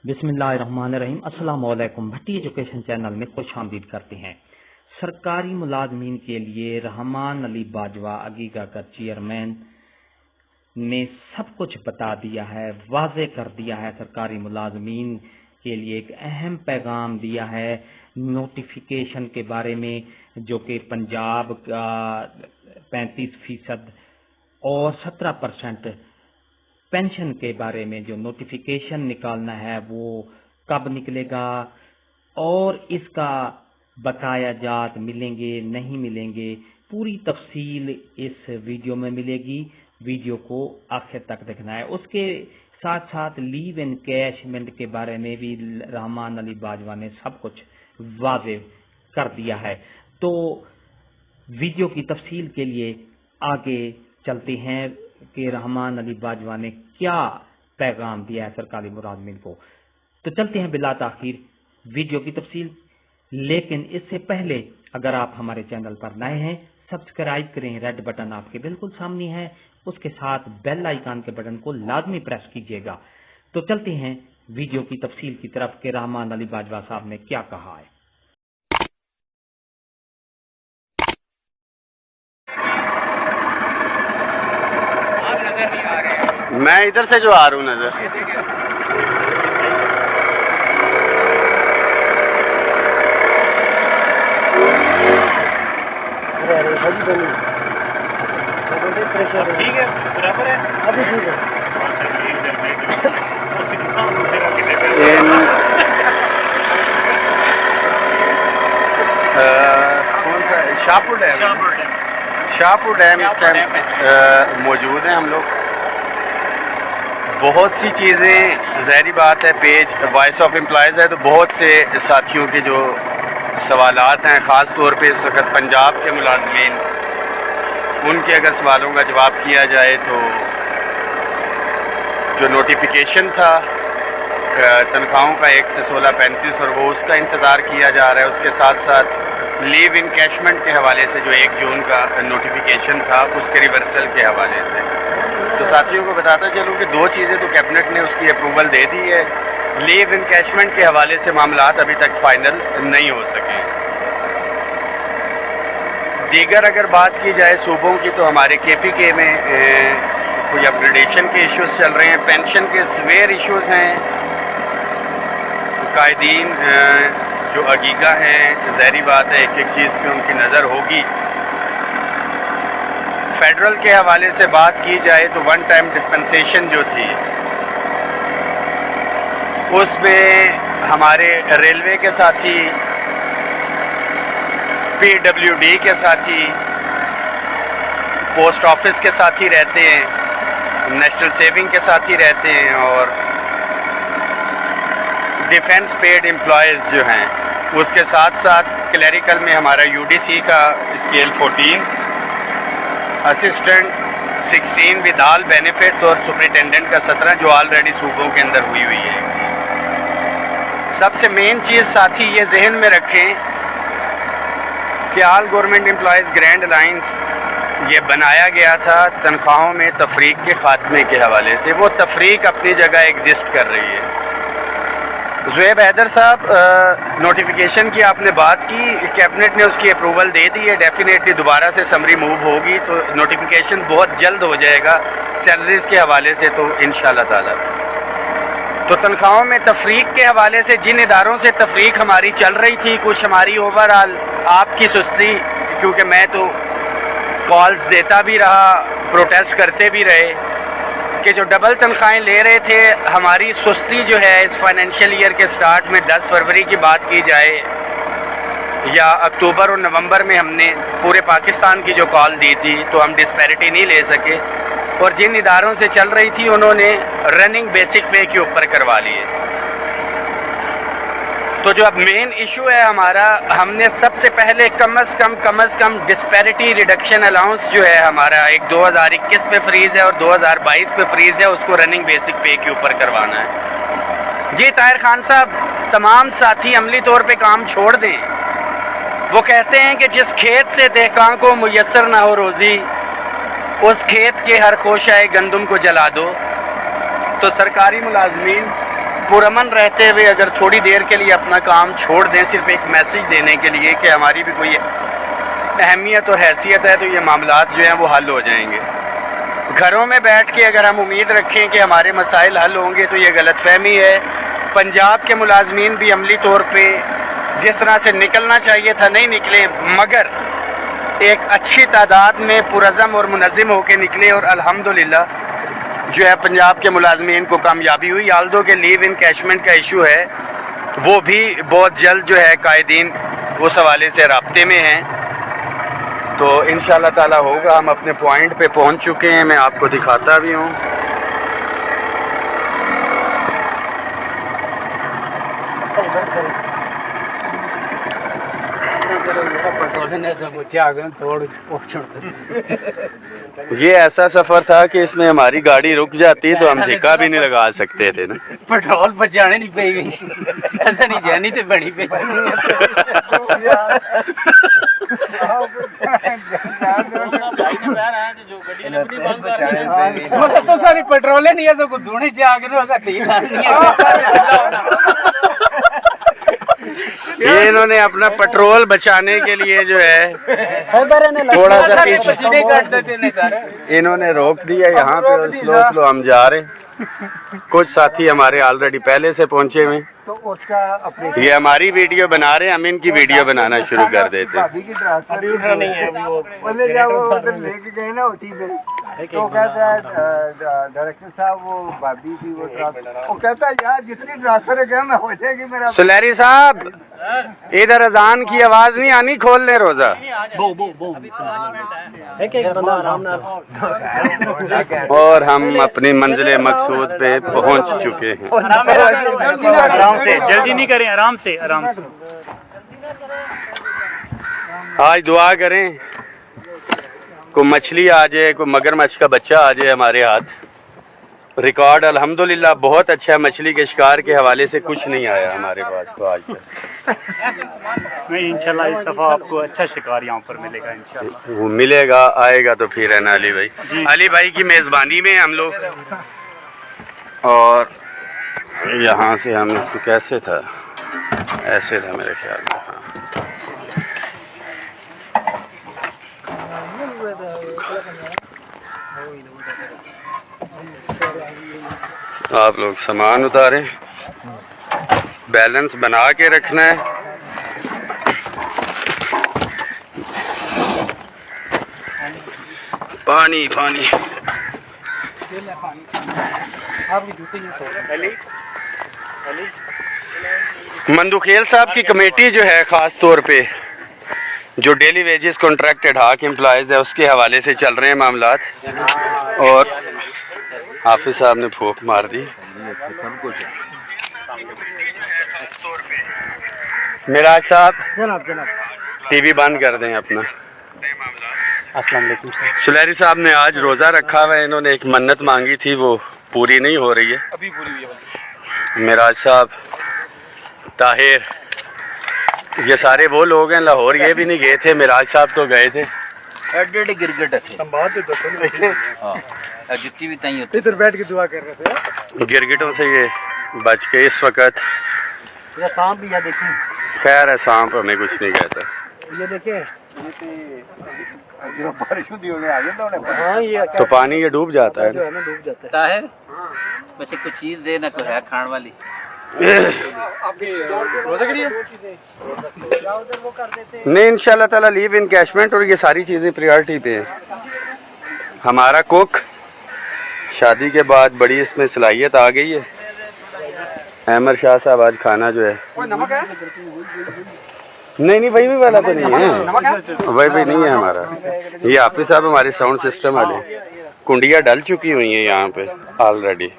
बिस्मिल्लाहिर्रहमानिर्रहीम। अस्सलाम वालेकुम। भट्टी एजुकेशन चैनल में खुश आमदीद करते हैं। सरकारी मुलाजमीन के लिए रहमान अली बाजवा अगीगा का चेयरमैन ने सब कुछ बता दिया है, वाज़े कर दिया है। सरकारी मुलाजमीन के लिए एक अहम पैगाम दिया है नोटिफिकेशन के बारे में, जो कि पंजाब का 35% और 17% पेंशन के बारे में जो नोटिफिकेशन निकालना है वो कब निकलेगा और इसका बकाया जात मिलेंगे नहीं मिलेंगे, पूरी तफसील इस वीडियो में मिलेगी। वीडियो को आखिर तक देखना है। उसके साथ साथ लीव एनकैशमेंट के बारे में भी रहमान अली बाजवा ने सब कुछ वाज़े कर दिया है। तो वीडियो की तफसील के लिए आगे चलते हैं कि रहमान अली बाजवा ने क्या पैगाम दिया है सरकारी मुलाजमीन को। तो चलते हैं बिला ताखीर वीडियो की तफसील। लेकिन इससे पहले अगर आप हमारे चैनल पर नए हैं, सब्सक्राइब करें। रेड बटन आपके बिल्कुल सामने है, उसके साथ बेल आइकन के बटन को लाजमी प्रेस कीजिएगा। तो चलते हैं वीडियो की तफसील की तरफ कि रहमान अली बाजवा साहब ने क्या कहा है। मैं इधर से जो आ रहा हूँ नजर ठीक है, बराबर है, अभी ठीक है। कौन सा शाहपुर डैम इस टाइम मौजूद हैं हम लोग। बहुत सी चीज़ें ज़ाहिरी बात है, पेज वॉइस ऑफ एम्प्लॉयज़ है तो बहुत से साथियों के जो सवालात हैं, ख़ास तौर पे इस वक्त पंजाब के मुलाजमीन, उनके अगर सवालों का जवाब किया जाए तो जो नोटिफिकेशन था तनख्वाहों का 1 से 16.35 और वो उसका इंतज़ार किया जा रहा है। उसके साथ साथ लीव इनकैशमेंट के हवाले से जो 1 जून का नोटिफिकेशन था उसके रिवर्सल के हवाले से। तो साथियों को बताता चलूँ कि 2 चीज़ें तो कैबिनेट ने उसकी अप्रूवल दे दी है। लीव इनकैशमेंट के हवाले से मामलात अभी तक फाइनल नहीं हो सके। दीगर अगर बात की जाए सूबों की तो हमारे KPK में कोई अपग्रेडेशन के इश्यूज़ चल रहे हैं, पेंशन के सवेयर इश्यूज़ हैं। कायदीन जो अगीगा हैं, ज़ाहिरी बात है एक एक चीज़ पे उनकी नज़र होगी। फेडरल के हवाले से बात की जाए तो 1 टाइम डिस्पेंसेशन जो थी उसमें हमारे रेलवे के साथी, PWD के साथी, पोस्ट ऑफिस के साथी रहते हैं, नेशनल सेविंग के साथी रहते हैं और डिफेंस पेड एम्प्लॉयज़ जो हैं उसके साथ साथ क्लरिकल में हमारा UDC का scale 14, assistant 16 with all benefits और सुपरिटेंडेंट का 17 जो ऑलरेडी सूबों के अंदर हुई है। एक चीज़ सबसे मेन चीज़ साथी ये जहन में रखें कि all government employees grand alliance ये बनाया गया था तनख्वाहों में तफरीक के खात्मे के हवाले से। वो तफरीक अपनी जगह एग्जिस्ट कर रही है। ज़ुएब हैदर साहब, नोटिफिकेशन की आपने बात की, कैबिनेट ने उसकी अप्रूवल दे दी है। डेफिनेटली दोबारा से समरी मूव होगी तो नोटिफिकेशन बहुत जल्द हो जाएगा सैलरीज़ के हवाले से। तो इंशाल्लाह ताला तो तनख्वाहों में तफरीक के हवाले से जिन इदारों से तफरीक हमारी चल रही थी, कुछ हमारी ओवरऑल आपकी सुस्ती, क्योंकि मैं तो कॉल्स देता भी रहा, प्रोटेस्ट करते भी रहे कि जो डबल तनख्वाहें ले रहे थे, हमारी सुस्ती जो है इस फाइनेंशियल ईयर के स्टार्ट में 10 फरवरी की बात की जाए या अक्टूबर और नवंबर में हमने पूरे पाकिस्तान की जो कॉल दी थी तो हम डिस्पैरिटी नहीं ले सके और जिन इदारों से चल रही थी उन्होंने रनिंग बेसिक पे के ऊपर करवा लिए। तो जो अब मेन इशू है हमारा, हमने सबसे पहले कम अज़ कम डिस्पैरिटी रिडक्शन अलाउंस जो है हमारा एक 2021 पे फ्रीज़ है और 2022 पे फ्रीज़ है, उसको रनिंग बेसिक पे के ऊपर करवाना है। जी ताहिर खान साहब, तमाम साथी अमली तौर पे काम छोड़ दें। वो कहते हैं कि जिस खेत से देहकान को मुयस्सर ना हो रोज़ी, उस खेत के हर खोशाए गंदम को जला दो। तो सरकारी मुलाजमीन पुरअमन रहते हुए अगर थोड़ी देर के लिए अपना काम छोड़ दें सिर्फ एक मैसेज देने के लिए कि हमारी भी कोई अहमियत और हैसियत है, तो ये मामलात जो हैं वो हल हो जाएंगे। घरों में बैठ के अगर हम उम्मीद रखें कि हमारे मसाइल हल होंगे तो ये गलतफहमी है। पंजाब के मुलाजमीन भी अमली तौर पे जिस तरह से निकलना चाहिए था नहीं निकले, मगर एक अच्छी तादाद में पुरज़म और मुनज़्ज़म होकर निकले और अल्हम्दुलिल्लाह जो है पंजाब के मुलाजमीन को कामयाबी हुई। आल्दो के लीव इन कैशमेंट का इशू है, वो भी बहुत जल्द जो है कायदीन उस हवाले से राब्ते में हैं, तो इंशाअल्लाह ताला होगा। हम अपने पॉइंट पे पहुंच चुके हैं, मैं आपको दिखाता भी हूँ। ये ऐसा सफर था कि इसमें हमारी गाड़ी रुक जाती तो हम धिक्का भी नहीं लगा सकते थे ना। पेट्रोल बचाने नहीं पे गई, ऐसा नहीं जानी तो बनी पे तो सारी पेट्रोल नहीं है, तो धुनी ये इन्होंने अपना पेट्रोल बचाने के लिए जो है थोड़ा सा पीछे इन्होंने रोक दिया यहाँ पे, स्लो स्लो हम जा रहे हैं। कुछ साथी हमारे ऑलरेडी पहले से पहुंचे हुए, तो उसका अपने ये हमारी वीडियो बना रहे हैं, हम इनकी वीडियो बनाना शुरू कर देते हैं। नहीं है बोले जब वो उधर लेके गए ना उठी पे, तो कहता है डायरेक्टर साहब वो भाभी थी वो कहता है यार जितनी ट्रांसफर है मैं हो जाएगी मेरा। सुलहरी साहब इधर अजान की आवाज नहीं आनी, खोल ले रोजा। और हम अपनी मंजिल मकसूद पे पहुंच चुके हैं। आराम से, जल्दी नहीं करें, आराम से आराम से। आज दुआ करें को मछली आ जाए, को मगरमच्छ का बच्चा आ जाए हमारे हाथ। रिकॉर्ड अल्हम्दुलिल्लाह बहुत अच्छा, मछली के शिकार के हवाले से कुछ नहीं आया हमारे पास तो आज तक। नहीं इंशाल्लाह इस दफा आपको अच्छा शिकार यहाँ पर मिलेगा इंशाल्लाह। वो मिलेगा, आएगा तो फिर है ना अली भाई। अली भाई की मेज़बानी में हम लोग, और यहाँ से हम इसको कैसे था, ऐसे था मेरे ख्याल में। आप लोग सामान उतारें, बैलेंस बना के रखना है। पानी पानी मंदुखेल साहब की कमेटी जो है ख़ास तौर पे जो डेली वेजेस कॉन्ट्रैक्टेड हाक एम्प्लॉयज़ है उसके हवाले से चल रहे हैं मामलात, और हाफिज साहब ने फूंक मार दी। मिराज साहब टीवी बंद कर दें अपना। अस्सलाम वालेकुम। सुलहरी साहब ने आज रोज़ा रखा हुआ है, इन्होंने एक मन्नत मांगी थी वो पूरी नहीं हो रही है। अभी पूरी हुई है। मिराज साहब, ताहिर, ये सारे वो लोग हैं। लाहौर ये भी नहीं गए थे, मिराज साहब तो गए थे। एडे गिरगिट थे, हां जुत्ती भी तई होती। इधर बैठ के दुआ कर रहे थे, गिरगिटों से ये बच के इस वक्त। ये सांप भी है देखिए, खैर है, सांप हमें कुछ नहीं कहता। ये देखिए जो बारिश होती है आ जाता है। हां ये तो पानी ये डूब जाता है जो है ना, डूब जाता है। ताहिर बच्चे कुछ चीज दे ना, कोई है खाने वाली। नहीं इंशाल्लाह ताला लीव इन कैशमेंट और ये सारी चीज़ें प्रायोरिटी पे हैं। हमारा कुक शादी के बाद बड़ी इसमें सलाहियत आ गई है। अहमद शाह साहब आज खाना जो है, नहीं वही भी वाला तो नहीं है, वही भी नहीं है हमारा। ये हाफिज साहब हमारे साउंड सिस्टम वाले, कुंडियाँ डल चुकी हुई हैं यहाँ पे ऑलरेडी।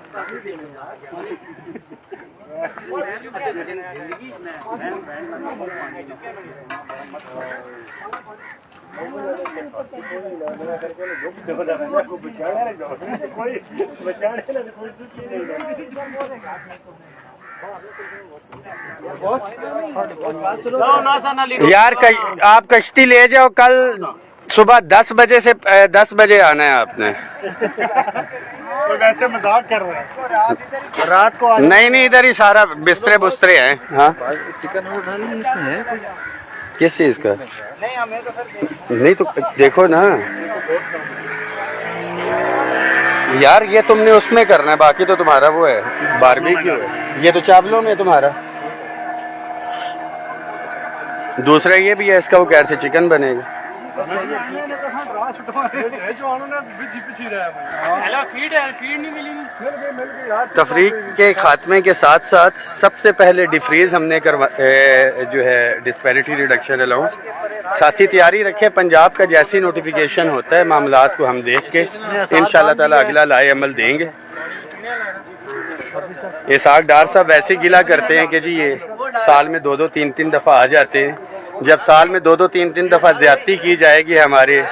यार आप कश्ती ले जाओ, कल सुबह 10 बजे से 10 बजे आना है आपने। वैसे मजाक कर रहे हैं। रात को नहीं इधर ही सारा बिस्तरे बुस्तरे हैं। हाँ चिकन वो खाना इसमें है कुछ? किस चीज़ का? नहीं हमें तो सर नहीं तो देखो ना यार, ये तुमने उसमें करना है, बाकी तो तुम्हारा वो है बारबेक्यू है। ये तो चावलों में तुम्हारा। दूसरा ये भी है इसका, वो कह रहे थे चिकन बनेगा। तफरीक के खात्मे के साथ साथ सबसे पहले डिफ्रीज हमने जो है डिस्पैरिटी रिडक्शन अलाउंस, साथ ही तैयारी रखे पंजाब का जैसी नोटिफिकेशन होता है मामलात को हम देख के इंशाल्लाह ताला अगला लाए अमल देंगे। इसाक डार साहब वैसे गिला करते हैं कि जी ये साल में 2-2 3-3 दफ़ा आ जाते हैं। जब साल में 2-2 3-3 दफ़ा ज़्यादती की जाएगी, हमारे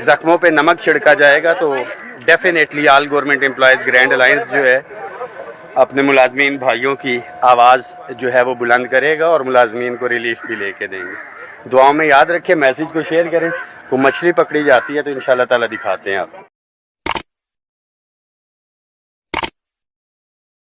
ज़ख्मों पे नमक छिड़का जाएगा, तो definitely all government employees grand alliance जो है अपने मुलाजमीन भाइयों की आवाज़ जो है वो बुलंद करेगा और मुलाजमीन को रिलीफ भी लेके देंगे। दुआओं में याद रखें, मैसेज को शेयर करें। वो मछली पकड़ी जाती है तो इंशाल्लाह ताला दिखाते हैं आप।